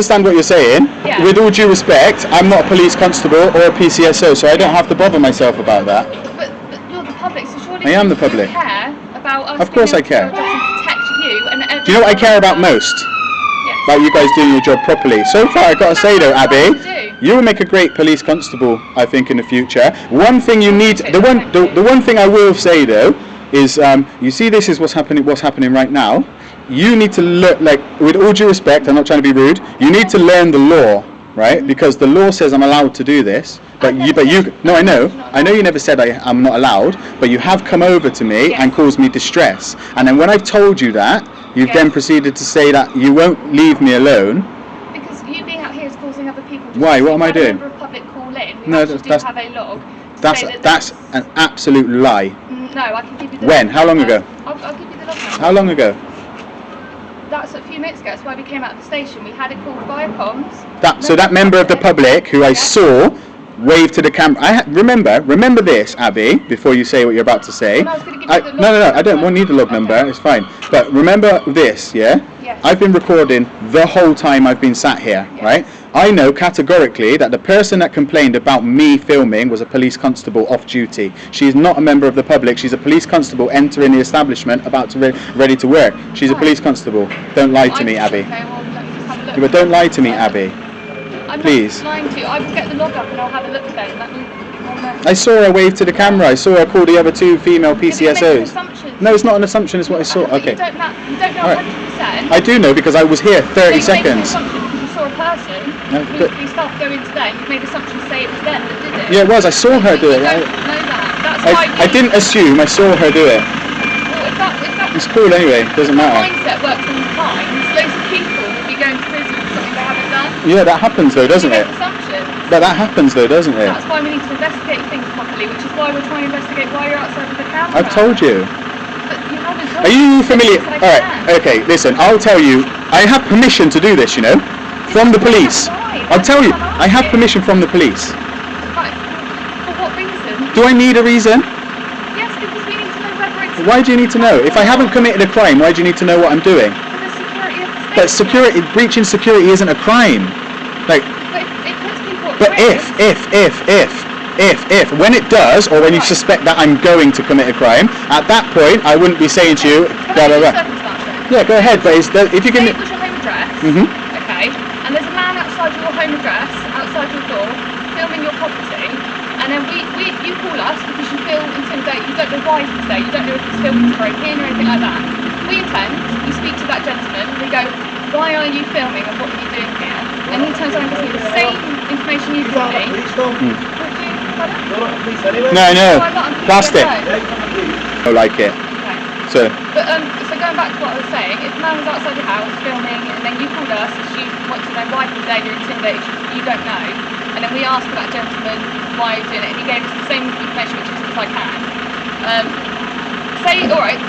understand what you're saying. Yeah. With all due respect, I'm not a police constable or a PCSO, so I don't have to bother myself about that. But you're the public, so surely I am the public. You care about us. Of course I care. To protect you and everyone. Do you know what I care about most? Yes. About you guys doing your job properly. So far, I gotta say though, Abby, you will make a great police constable, I think, in the future. One thing you need, the one thing I will say though, is you see, this is what's happening right now. You need to look, like, with all due respect, I'm not trying to be rude, you need to learn the law, right? Because the law says I'm allowed to do this, but no, I know you never said I'm not allowed, but you have come over to me and caused me distress, and then when I've told you that, you've then proceeded to say that you won't leave me alone. Because you being out here is causing other people distress. Why? What am I doing? A member of public call in. No, that's have a log. That's an absolute lie. No, I can give you the When? How long ago? I'll give you the log number. How long ago? That's a few minutes ago. That's why we came out of the station. We had it called via comms. So that member of the public who I saw wave to the camera. Remember this, Abby, before you say what you're about to say. No, I was going to give you the log no, I don't need the log number. It's fine. But remember this, yeah? Yes. I've been recording the whole time I've been sat here, right? I know categorically that the person that complained about me filming was a police constable off duty. She's not a member of the public. She's a police constable entering the establishment about to ready to work. She's a police constable. Don't lie to me, Abby. Okay, well, let me just have a look. Yeah, but don't lie to me, Abby. I'm Please. not lying to you. I will get the log up and I'll have a look then. I saw her wave to the camera. I saw her call the other two female PCSOs. No, it's not an assumption. It's what I saw. Okay. You don't know 100%. I do know because I was here 30 seconds. You saw a person. We start going to them. You made assumptions say it was them that did it. Yeah, it was. I saw her do it. You don't know that. That's why I didn't assume. I saw her do it. Well, if that It's cool anyway. Doesn't matter. mindset works all the time. Loads of people will be going to prison for something they haven't done. Yeah, that happens though, doesn't it? Assumptions. But that happens though, doesn't it? That's why we need to investigate things properly, which is why we're trying to investigate why you're outside of the camera. I've told you. But you haven't told Are you familiar? me. Alright, okay, listen, I'll tell you. I have permission to do this, you know? From the police. I'll tell you, I have permission from the police. Right. For what reason? Do I need a reason? Yes, because we need to know whether it's... Why do you need to know? If I haven't committed a crime, why do you need to know what I'm doing? For the security of the But station. breaching security isn't a crime. Like, But it puts people at but risk. if, when it does, or when you suspect that I'm going to commit a crime, at that point, I wouldn't be saying to you, blah, blah, blah. Yeah, go ahead, but if you can... Say it was your home address, okay, and there's a man outside your home address, outside your door, filming your property, and then you call us because you feel intimidated, you don't know why he's there, you don't know if he's filming to break in or anything like that. We attend, you speak to that gentleman, we go, why are you filming and what are you doing here? And he turns around and gives you the same information you give me. No, plastic. I like it. Okay. But going back to what I was saying, if a man was outside your house filming and then you called us because you want to know why he's there, you're intimidated, you don't know, and then we asked that gentleman why he's doing it and he gave us the same information which is as I can. Say, alright,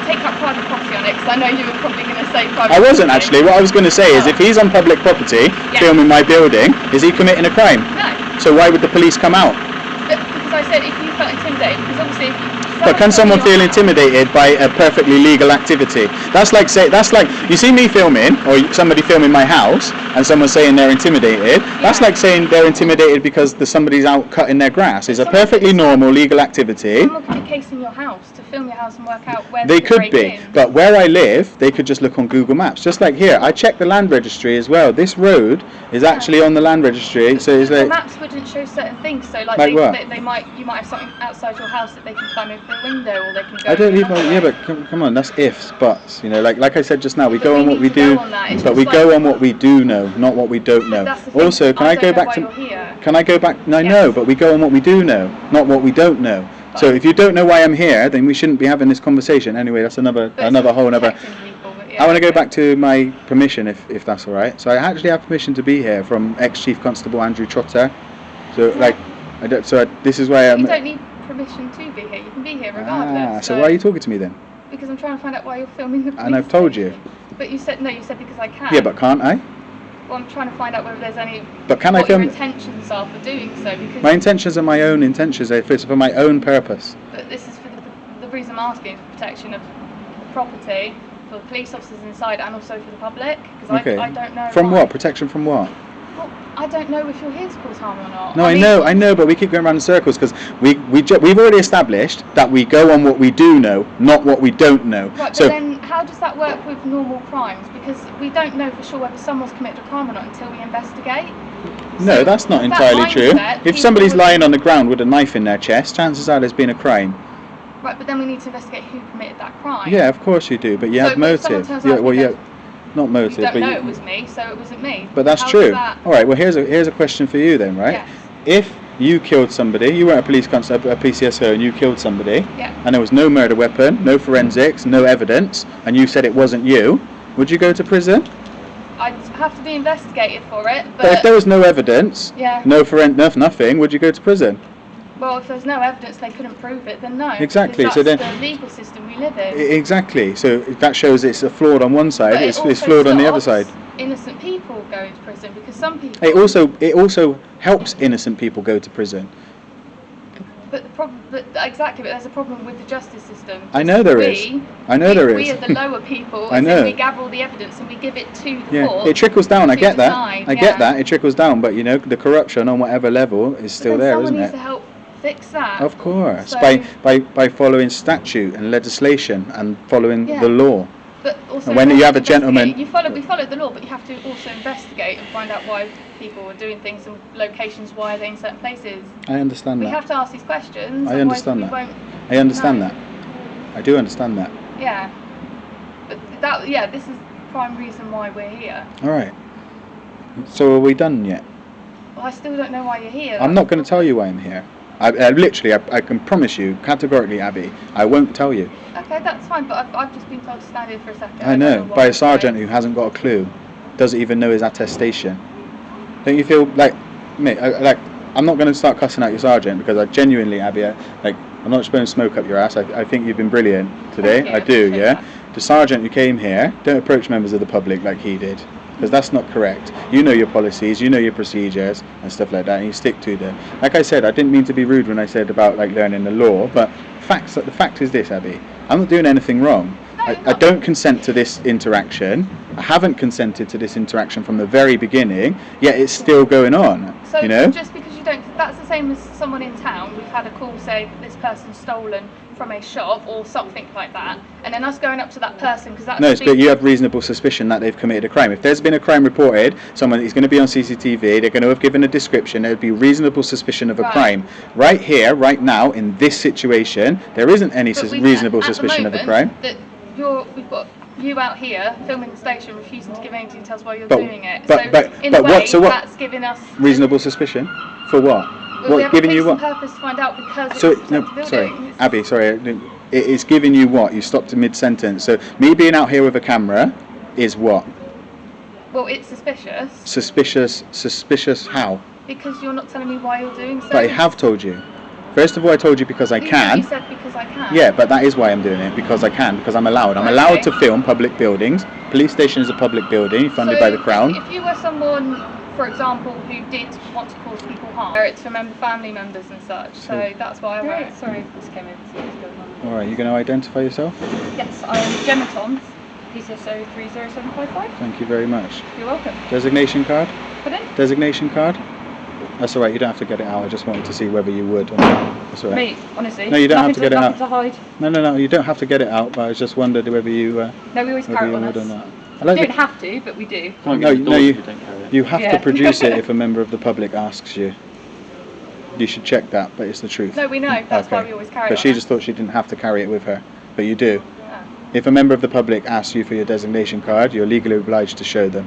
take up private property on it because I know you were probably going to say private property. I wasn't actually. What I was going to say is if he's on public property filming my building, is he committing a crime? No. So why would the police come out? Because I said if you felt intimidated, because obviously But can someone feel intimidated by a perfectly legal activity? That's like you see me filming or somebody filming my house and someone saying they're intimidated. That's like saying they're intimidated because somebody's out cutting their grass. It's a perfectly normal legal activity. Someone could be casing your house to film your house and work out where they could be, but where I live, they could just look on Google Maps. Just like here, I checked the land registry as well. This road is actually on the land registry, so it's like maps wouldn't show certain things. So like you might have something outside your house that they can climb over the window or they can go. I don't leave. Yeah, but come on, that's ifs, buts. You know, like I said just now, we go on what we do, but we go on what we do know, not what we don't know. Also, can I go back to? Can I go back? No, no, but we go on what we do know, not what we don't know. So if you don't know why I'm here, then we shouldn't be having this conversation. Anyway, that's another whole another. I want to go back to my permission, if that's all right. So I actually have permission to be here from ex-Chief Constable Andrew Trotter. So this is why I'm. You don't need permission to be here. You can be here regardless. So why are you talking to me then? Because I'm trying to find out why you're filming the police. And I've told you. But you said no. You said because I can. Yeah, but can't I? Well, I'm trying to find out whether there's any. But can I film? What your intentions are for doing so? Because my intentions are my own intentions. It's for my own purpose. But this is for the reason I'm asking, for protection of property, for police officers inside and also for the public, because I don't know. From why. what? Protection from what? Well, I don't know if you're here to cause harm or not. No, I know, but we keep going around in circles because we've already established that we go on what we do know, not what we don't know. Right, So but then how does that work with normal crimes? Because we don't know for sure whether someone's committed a crime or not until we investigate. no, So that's not with entirely that true. mindset, If people somebody's would- lying on the ground with a knife in their chest, chances are there's been a crime. Right, but then we need to investigate who committed that crime. Yeah, of course you do, but you So have if someone motive. turns Yeah, around well, and yeah, goes, not motive, You don't but know it was me, so it wasn't me. But that's How true. does that- All right. Well, here's a question for you then, right? Yes. If you killed somebody, you weren't a police constable, a PCSO, and you killed somebody, Yeah. and there was no murder weapon, no forensics, no evidence, and you said it wasn't you, would you go to prison? I'd have to be investigated for it, But if there was no evidence, yeah. no nothing, would you go to prison? Well, if there's no evidence, they couldn't prove it, then no. Exactly, Because so that's then- the legal system we live in. Exactly. So that shows it's flawed on one side, But it's it also flawed on the other side. stops innocent people going to prison, because some people. It also helps innocent people go to prison. But exactly, but there's a problem with the justice system. I know there is. I know there We is. are the lower people, I and know. then we gather all the evidence and we give it to the Yeah, court. it trickles down. I to get that. decide, I yeah. get that. It trickles down, but you know the corruption on whatever level is still but then there, someone isn't needs it? to help fix that. Of course, So- by following statute and legislation and following Yeah. the law. But also And when you have a investigate. gentleman- we follow the law, but you have to also investigate and find out why people are doing things in locations, why are they in certain places. I understand We that. have to ask these questions. I otherwise understand we that. Won't I understand know. that. I do understand that. Yeah, but this is the prime reason why we're here. All right. So are we done yet? Well, I still don't know why you're here. I'm not going to tell you why I'm here. I can promise you categorically, Abby, I won't tell you. Okay, that's fine, but I've just been told to stand here for a second. I don't know, what by a I'm sergeant doing. who hasn't got a clue, doesn't even know his attestation. Don't you feel like, mate? I'm not going to start cussing out your sergeant because I genuinely, Abby, I'm not just blowing smoke up your ass. I think you've been brilliant today. Thank you, I do, appreciate yeah. that. The sergeant who came here, don't approach members of the public like he did, because that's not correct. You know your policies, you know your procedures and stuff like that, and you stick to them. Like I said, I didn't mean to be rude when I said about like learning the law, but the fact is this, Abby. I'm not doing anything wrong. No, you're I not. don't consent to this interaction. I haven't consented to this interaction from the very beginning, yet it's still going on. So you know? just because you don't, that's the same as someone in town. We've had a call say this person's stolen from a shop or something like that, and then us going up to that person because that's. No, but you have reasonable suspicion that they've committed a crime. If there's been a crime reported, someone is going to be on CCTV, they're going to have given a description, there'd be reasonable suspicion of a Right. crime. Right here, right now, in this situation, there isn't any But we've- reasonable at the suspicion of a moment crime. That we've got you out here filming the station, refusing to give any details while you're But- doing it. but- so but- in but a way, what- so what- that's giving us Reasonable suspicion? For what? Well, we have giving a you decent what? purpose to find out because So, it's no, protected sorry, building. Abby, sorry. It's giving you what? You stopped mid-sentence. So me being out here with a camera is what? Well, it's suspicious Suspicious how? because you're not telling me why you're doing so. But I have told you. First of all, I told you because I You can. said because I can. Yeah, but that is why I'm doing it, because I can, because I'm allowed. I'm allowed to film public buildings. Police station is a public building funded So by the Crown. If you were someone, for example, who did want to cause people harm, it's for family members and such. So that's why I wrote. Right, sorry, just came in to see what's going on. All right, you going to identify yourself? Yes, I am Gemma Toms, PCSO 30755. Thank you very much. You're welcome. Designation card? Pardon? Designation card? That's all right, you don't have to get it out. I just wanted to see whether you would or not. That's all right. Me, honestly. No, you don't have to get it nothing out. to hide. No, you don't have to get it out, but I just wondered whether you No, we always whether carry you it on would us. or not. I We like don't the- have to, but we do. No, you have Yeah. to produce it if a member of the public asks you. You should check that, but it's the truth. No, we know. That's why Okay. we always carry it. But she on just us. thought she didn't have to carry it with her, but you do. Oh. If a member of the public asks you for your designation card, you're legally obliged to show them.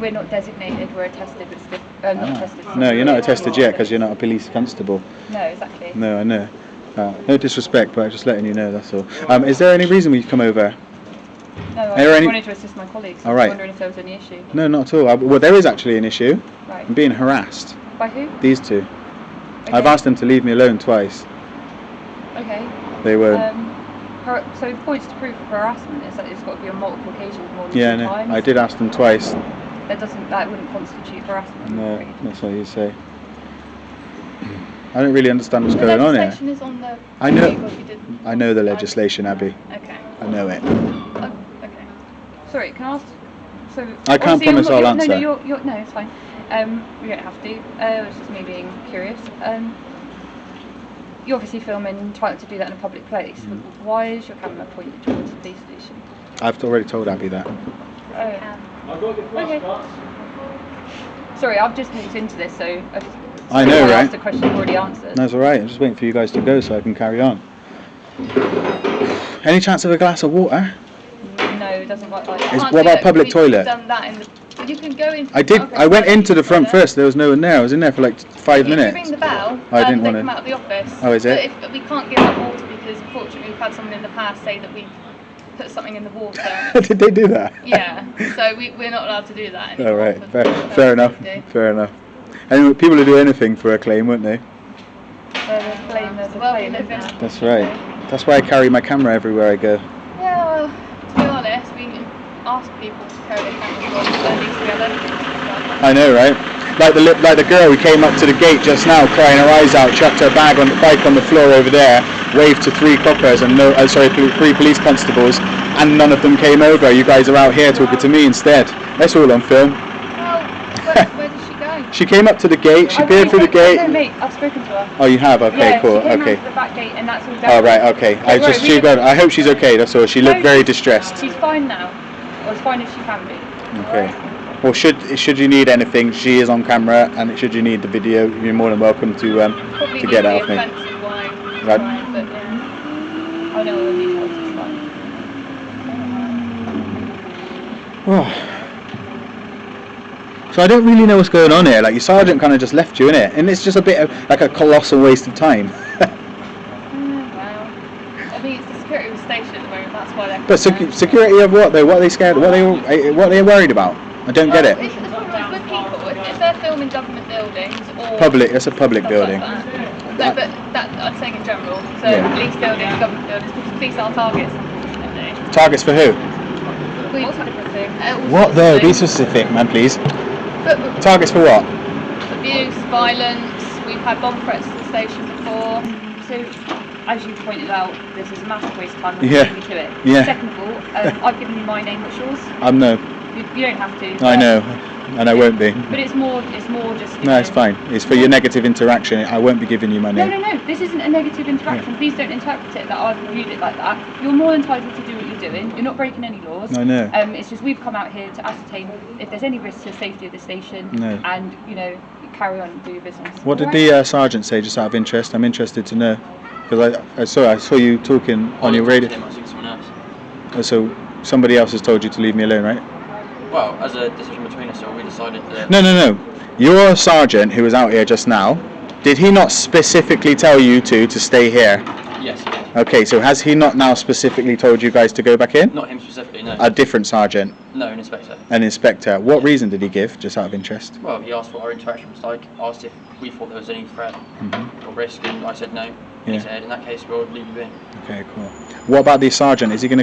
We're not designated, we're attested, but still, not attested. No, you're not attested yet because you're not a police constable. No, exactly. No, I know. No disrespect, but I'm just letting you know, that's all. Is there any reason we've come over? No, I Are there just any- wanted to assist my colleagues. I All was right. wondering if there was any issue. No, not at all. Well, there is actually an issue. Right. I'm being harassed. By who? These two. Okay. I've asked them to leave me alone twice. Okay. They were... So the points to proof of harassment is that it's got to be on multiple occasions more than yeah, two no, times. I did ask them twice. That wouldn't constitute harassment. I'm No, afraid. that's what you say. I don't really understand what's The going on here. legislation is on the. I know. table if you didn't. I know the legislation, Abby. Okay. I know it. Oh, okay. Sorry, can I ask? So I can't obviously promise I'll no, answer. no, it's fine. You don't have to. It's just me being curious. You're obviously filming, trying to do that in a public place. Why is your camera pointed towards the police station? I've already told Abby that. Okay. Sorry, I've just moved into this, so I know, I right? asked a question you've already answered. That's alright, I'm just waiting for you guys to go so I can carry on. Any chance of a glass of water? No, it doesn't work like that. What about public toilet? Done that in the, you can go in. I did. I went into the front first. There was no one there. I was in there for like 5 minutes. If you ring the bell, I didn't they want come to. out of the office. Oh, is it? But we can't give out water because unfortunately we've had someone in the past say that we put something in the water. Did they do that? Yeah. So we're not allowed to do that anymore. All right. for Fair enough. safety. Fair enough. And people would do anything for a claim, wouldn't they? There's a claim, Well, we live in. That's right. That's why I carry my camera everywhere I go. Yeah, well, to be honest, we ask people to carry their cameras on, there needs to be a I know, right? Like the girl who came up to the gate just now, crying her eyes out, chucked her bag on the bike on the floor over there, waved to 3 coppers and 3 police constables, and none of them came over. You guys are out here talking to me instead. That's all on film. Well, where did she go? She came up to the gate. She peered through the gate. No, mate, I've spoken to her. Oh, you have? Okay, Yeah, cool. she came Okay. out to the back gate and that's all Oh, done. right. Okay. I hope she's okay. That's all. She looked very distressed. She's fine now. Or as fine as she can be. Okay. Well, should you need anything, she is on camera, and should you need the video, you're more than welcome to get that off me. Offensive wine, Right. but yeah. I know all the details, it's fine. So I don't really know what's going on here. Like your sergeant kind of just left you in it, and it's just a bit of like a colossal waste of time. Well, I mean, it's the security of the station at the moment, that's why they're. But security of what though? What are they scared? What are they worried about? I don't get it. It's with people. If they're filming government buildings or Public. It's a public stuff building. Like that. No, but that I'm saying in general. So Yeah. police buildings, government buildings, because police are targets. Unfortunately. Targets for who? Lots of different things. What though? Be specific, man, please. But Targets for what? abuse, violence. We've had bomb threats to the station before. So, as you pointed out, this is a massive waste of time. I'm Yeah. leaving you to it. Yeah. Second of all, I've given you my name. What's yours? No. You don't have to. I know, and I won't be. But it's more just. No, it's fine. It's for your negative interaction. I won't be giving you my No, name. no, no. This isn't a negative interaction. Please don't interpret it that I've viewed it like that. You're more entitled to do what you're doing. You're not breaking any laws. I know. It's just we've come out here to ascertain if there's any risk to the safety of the station. No. And carry on and do your business. What did the sergeant say, just out of interest? I'm interested to know. Because I saw you talking on your radio. I think someone else. So somebody else has told you to leave me alone, right? Well, as a decision between us, so we decided that. No. Your sergeant who was out here just now, did he not specifically tell you to stay here? Yes, he did. Okay, so has he not now specifically told you guys to go back in? Not him specifically, no. A different sergeant, No, an inspector. an inspector. What reason did he give, just out of interest? Well, he asked what our interaction was like, asked if we thought there was any threat or risk, and I said no. And Yeah. he said, in that case, we'll leave you in. Okay, cool. What about the sergeant? Is he going to come